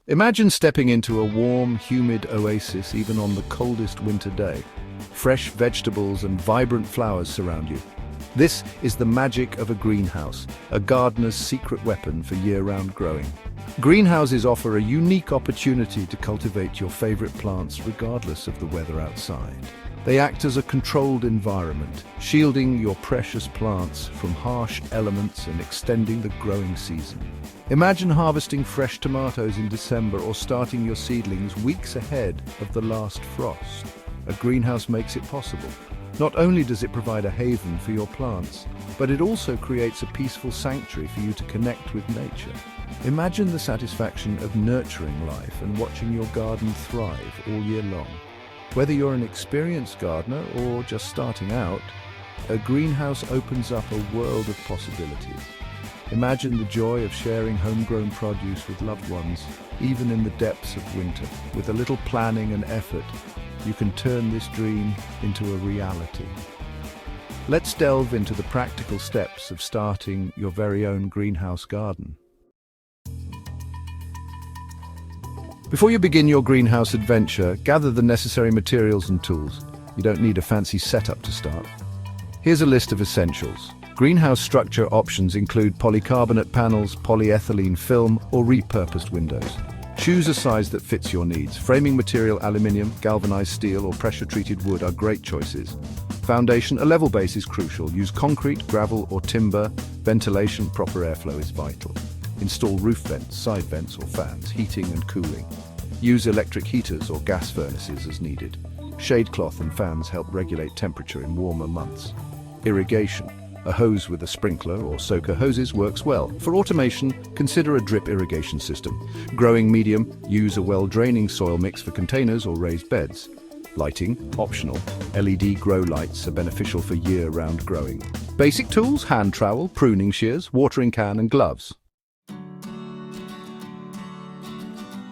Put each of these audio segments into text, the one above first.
Imagine stepping into a warm, humid oasis even on the coldest winter day. Fresh vegetables and vibrant flowers surround you. This is the magic of a greenhouse, a gardener's secret weapon for year-round growing. Greenhouses offer a unique opportunity to cultivate your favorite plants regardless of the weather outside. They act as a controlled environment, shielding your precious plants from harsh elements and extending the growing season. Imagine harvesting fresh tomatoes in December or starting your seedlings weeks ahead of the last frost. A greenhouse makes it possible. Not only does it provide a haven for your plants, but it also creates a peaceful sanctuary for you to connect with nature. Imagine the satisfaction of nurturing life and watching your garden thrive all year long. Whether you're an experienced gardener or just starting out, a greenhouse opens up a world of possibilities. Imagine the joy of sharing homegrown produce with loved ones, even in the depths of winter. With a little planning and effort, you can turn this dream into a reality. Let's delve into the practical steps of starting your very own greenhouse garden. Before you begin your greenhouse adventure, gather the necessary materials and tools. You don't need a fancy setup to start. Here's a list of essentials. Greenhouse structure options include polycarbonate panels, polyethylene film, or repurposed windows. Choose a size that fits your needs. Framing material, aluminium, galvanized steel, or pressure-treated wood are great choices. Foundation, a level base is crucial. Use concrete, gravel, or timber. Ventilation, proper airflow is vital. Install roof vents, side vents, or fans, heating and cooling. Use electric heaters or gas furnaces as needed. Shade cloth and fans help regulate temperature in warmer months. Irrigation. A hose with a sprinkler or soaker hoses works well. For automation, consider a drip irrigation system. Growing medium, use a well-draining soil mix for containers or raised beds. Lighting, optional. LED grow lights are beneficial for year-round growing. Basic tools, hand trowel, pruning shears, watering can, and gloves.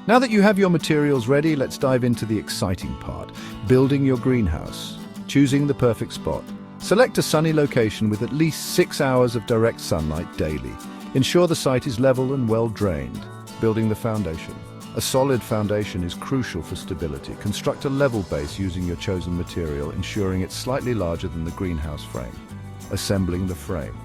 Now that you have your materials ready, let's dive into the exciting part, building your greenhouse. Choosing the perfect spot. Select a sunny location with at least 6 hours of direct sunlight daily. Ensure the site is level and well drained. Building the foundation. A solid foundation is crucial for stability. Construct a level base using your chosen material, ensuring it's slightly larger than the greenhouse frame. Assembling the frame.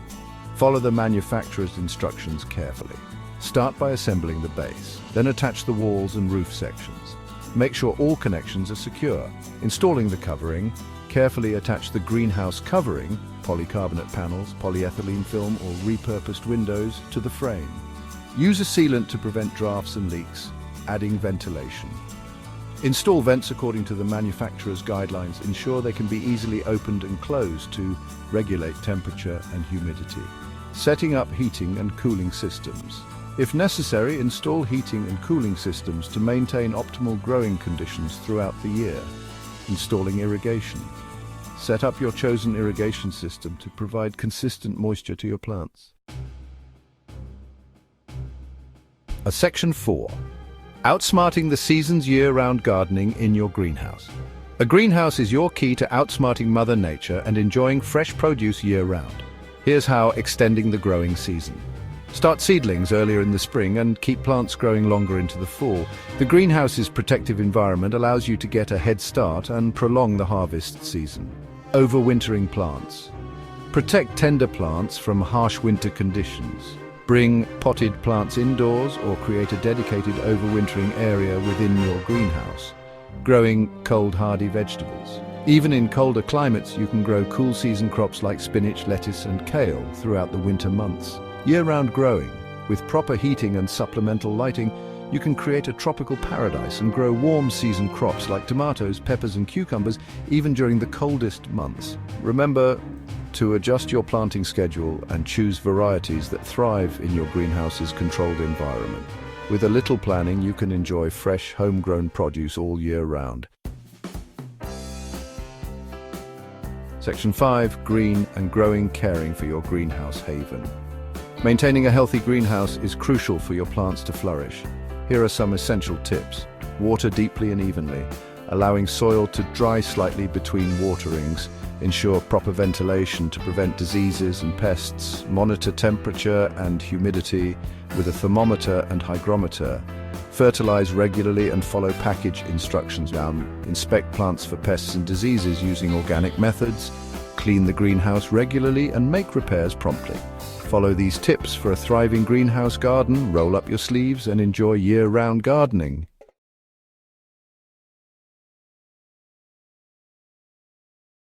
Follow the manufacturer's instructions carefully. Start by assembling the base, then attach the walls and roof sections. Make sure all connections are secure. Installing the covering, carefully attach the greenhouse covering, polycarbonate panels, polyethylene film, or repurposed windows to the frame. Use a sealant to prevent drafts and leaks, adding ventilation. Install vents according to the manufacturer's guidelines. Ensure they can be easily opened and closed to regulate temperature and humidity. Setting up heating and cooling systems. If necessary, install heating and cooling systems to maintain optimal growing conditions throughout the year. Installing irrigation. Set up your chosen irrigation system to provide consistent moisture to your plants. Section 4. Outsmarting the season's year-round gardening in your greenhouse. A greenhouse is your key to outsmarting Mother Nature and enjoying fresh produce year-round. Here's how extending the growing season. Start seedlings earlier in the spring and keep plants growing longer into the fall. The greenhouse's protective environment allows you to get a head start and prolong the harvest season. Overwintering plants. Protect tender plants from harsh winter conditions. Bring potted plants indoors or create a dedicated overwintering area within your greenhouse. Growing cold-hardy vegetables. Even in colder climates, you can grow cool season crops like spinach, lettuce, and kale throughout the winter months. Year-round growing. With proper heating and supplemental lighting, you can create a tropical paradise and grow warm season crops like tomatoes, peppers, and cucumbers even during the coldest months. Remember to adjust your planting schedule and choose varieties that thrive in your greenhouse's controlled environment. With a little planning, you can enjoy fresh, homegrown produce all year round. Section 5. Green and growing, caring for your greenhouse haven. Maintaining a healthy greenhouse is crucial for your plants to flourish. Here are some essential tips. Water deeply and evenly, allowing soil to dry slightly between waterings. Ensure proper ventilation to prevent diseases and pests. Monitor temperature and humidity with a thermometer and hygrometer. Fertilize regularly and follow package instructions. Inspect plants for pests and diseases using organic methods. Clean the greenhouse regularly and make repairs promptly. Follow these tips for a thriving greenhouse garden, roll up your sleeves and enjoy year-round gardening.